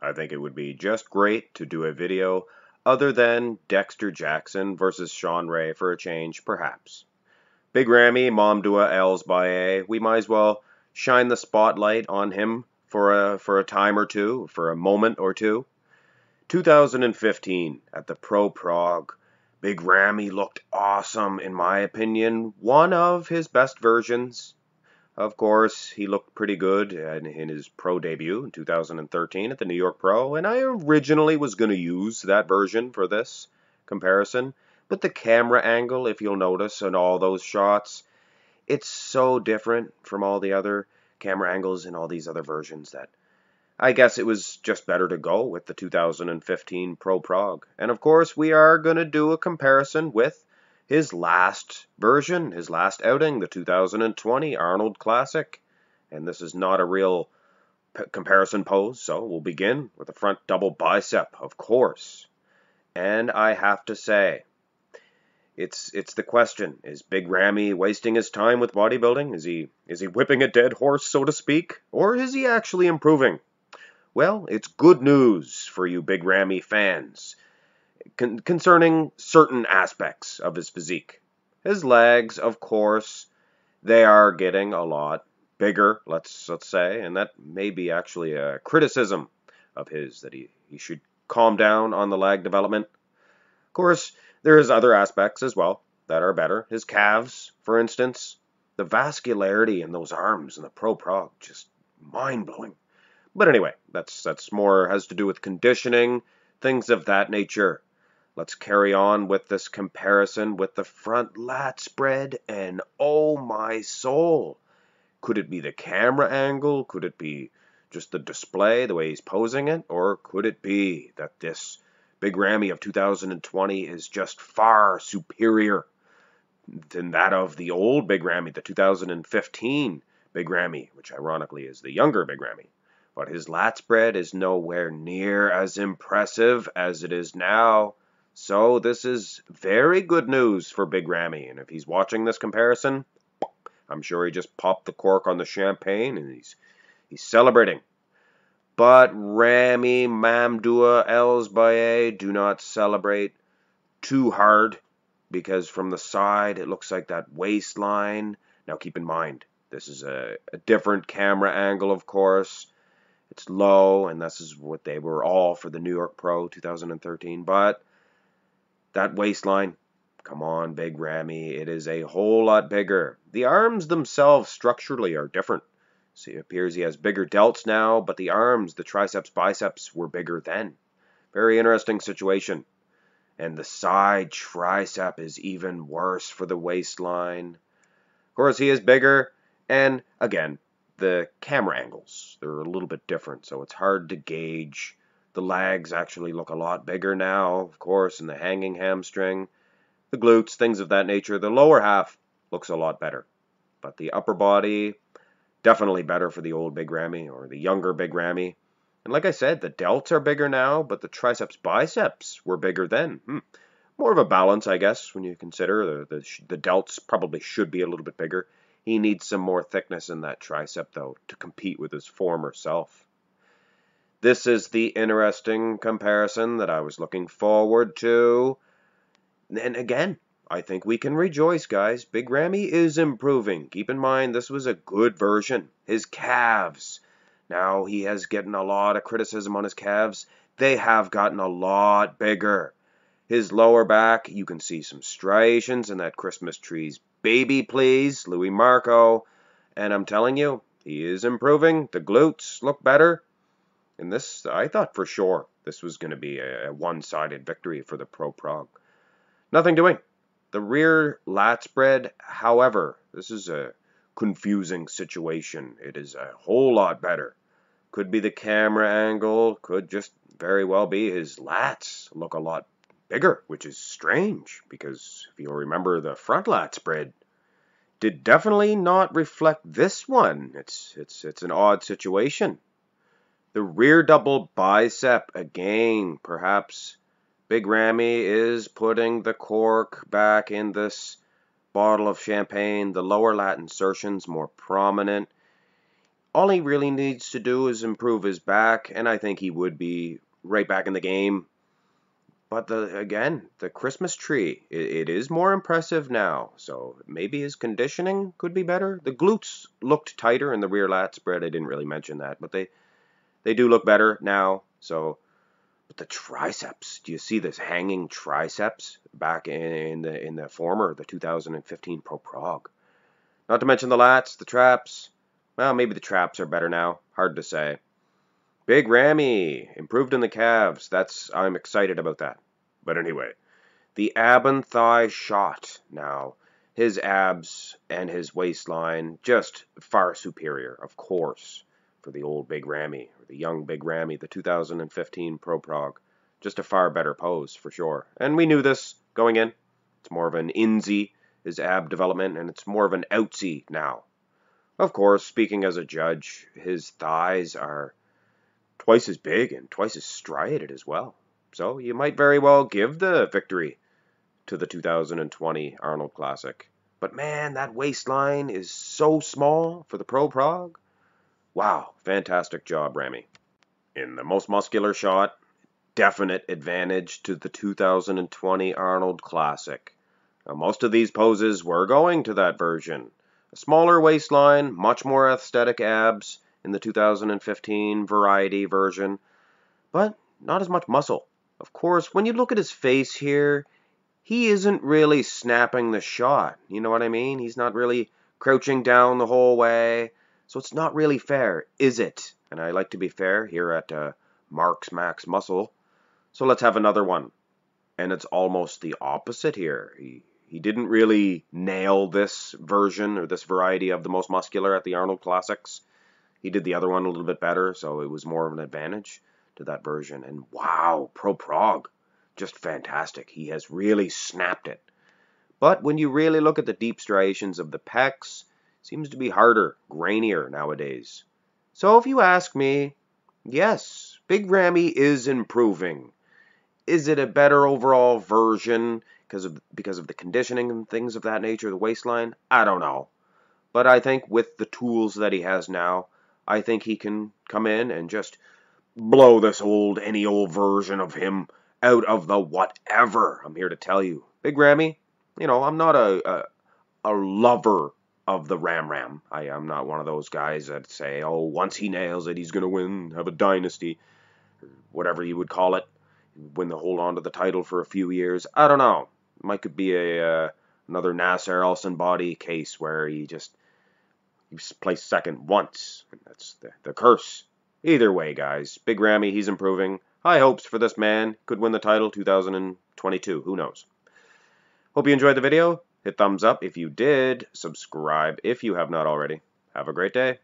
I think it would be just great to do a video other than Dexter Jackson versus Sean Ray for a change, perhaps. Big Ramy, Mamdua Els Baye, we might as well shine the spotlight on him for a time or two, for a moment or two. 2015 at the Pro Prague. Big Ramy looked awesome, in my opinion. One of his best versions. Of course, he looked pretty good in his pro debut in 2013 at the New York Pro, and I originally was going to use that version for this comparison. But the camera angle, if you'll notice, in all those shots, it's so different from all the other camera angles in all these other versions that I guess it was just better to go with the 2015 Pro Prague. And of course, we are going to do a comparison with his last version, his last outing, the 2020 Arnold Classic. And this is not a real comparison pose, so we'll begin with the front double bicep, of course. And I have to say, it's the question, is Big Ramy wasting his time with bodybuilding? Is he whipping a dead horse, so to speak? Or is he actually improving? Well, it's good news for you Big Ramy fans concerning certain aspects of his physique. His legs, of course, they are getting a lot bigger, let's say, and that may be actually a criticism of his, that he should calm down on the leg development. Of course, there is other aspects as well that are better. His calves, for instance, the vascularity in those arms in the Pro Prague, just mind-blowing. But anyway, that's more has to do with conditioning, things of that nature. Let's carry on with this comparison with the front lat spread, and oh my soul. Could it be the camera angle? Could it be just the display, the way he's posing it? Or could it be that this Big Ramy of 2020 is just far superior than that of the old Big Ramy, the 2015 Big Ramy, which ironically is the younger Big Ramy? But his lat spread is nowhere near as impressive as it is now. So this is very good news for Big Ramy. And if he's watching this comparison, I'm sure he just popped the cork on the champagne and he's celebrating. But Ramy, Mamdua, Els Baye, do not celebrate too hard, because from the side it looks like that waistline. Now keep in mind, this is a different camera angle, of course. It's low, and this is what they were all for the New York Pro 2013. But that waistline, come on, Big Ramy, it is a whole lot bigger. The arms themselves structurally are different. See, it appears he has bigger delts now, but the arms, the triceps, biceps were bigger then. Very interesting situation. And the side tricep is even worse for the waistline. Of course, he is bigger, and again, the camera angles, they're a little bit different, so it's hard to gauge. The legs actually look a lot bigger now, of course, and the hanging hamstring, the glutes, things of that nature. The lower half looks a lot better, but the upper body, definitely better for the old Big Ramy, or the younger Big Ramy. And like I said, the delts are bigger now, but the triceps, biceps were bigger then. More of a balance, I guess, when you consider the delts probably should be a little bit bigger. He needs some more thickness in that tricep, though, to compete with his former self. This is the interesting comparison that I was looking forward to. And again, I think we can rejoice, guys. Big Ramy is improving. Keep in mind, this was a good version. His calves. Now, he has gotten a lot of criticism on his calves. They have gotten a lot bigger. His lower back, you can see some striations in that Christmas tree's baby, please, Louis Marco. And I'm telling you, he is improving. The glutes look better. And this, I thought for sure, this was going to be a one-sided victory for the Pro Prague. Nothing doing. The rear lat spread, however, this is a confusing situation. It is a whole lot better. Could be the camera angle, could just very well be his lats look a lot bigger, which is strange, because if you'll remember, the front lat spread did definitely not reflect this one. It's an odd situation. The rear double bicep, again, perhaps Big Ramy is putting the cork back in this bottle of champagne. The lower lat insertions more prominent. all he really needs to do is improve his back, and I think he would be right back in the game. But again, the Christmas tree, it is more impressive now, so maybe his conditioning could be better. The glutes looked tighter in the rear lat spread. I didn't really mention that, but they do look better now. So, but the triceps, do you see this hanging triceps back in the 2015 Pro Prague? Not to mention the lats, the traps. Well, maybe the traps are better now. Hard to say. Big Ramy improved in the calves. I'm excited about that. But anyway, the ab and thigh shot now. His abs and his waistline just far superior, of course, for the old Big Ramy, or the young Big Ramy, the 2015 Pro Prague. Just a far better pose, for sure. And we knew this going in. It's more of an insy, his ab development, and it's more of an outsy now. Of course, speaking as a judge, his thighs are twice as big and twice as striated as well. So you might very well give the victory to the 2020 Arnold Classic. But man, that waistline is so small for the Pro Prague. Wow, fantastic job, Ramy. In the most muscular shot, definite advantage to the 2020 Arnold Classic. Now, most of these poses were going to that version. A smaller waistline, much more aesthetic abs in the 2015 variety version, but not as much muscle. Of course, when you look at his face here, he isn't really snapping the shot. You know what I mean? He's not really crouching down the whole way. So it's not really fair, is it? And I like to be fair here at Mark's Max Muscle. So let's have another one. And it's almost the opposite here. He didn't really nail this version or this variety of the most muscular at the Arnold Classics. He did the other one a little bit better, so it was more of an advantage to that version. And wow, Pro Prague, just fantastic. He has really snapped it. But when you really look at the deep striations of the pecs, it seems to be harder, grainier nowadays. So if you ask me, yes, Big Ramy is improving. Is it a better overall version because of the conditioning and things of that nature, the waistline? I don't know. But I think with the tools that he has now, I think he can come in and just blow any old version of him out of the whatever. I'm here to tell you. Big Ramy, I'm not a lover of the Ram. I am not one of those guys that say, oh, once he nails it, he's going to win, have a dynasty, or whatever you would call it, hold on to the title for a few years. I don't know. It might could be another Nasser Al-Sanbadi case where he placed second once. And that's the curse. Either way, guys, Big Ramy, he's improving. High hopes for this man. Could win the title 2022. Who knows? Hope you enjoyed the video. Hit thumbs up if you did. Subscribe if you have not already. Have a great day.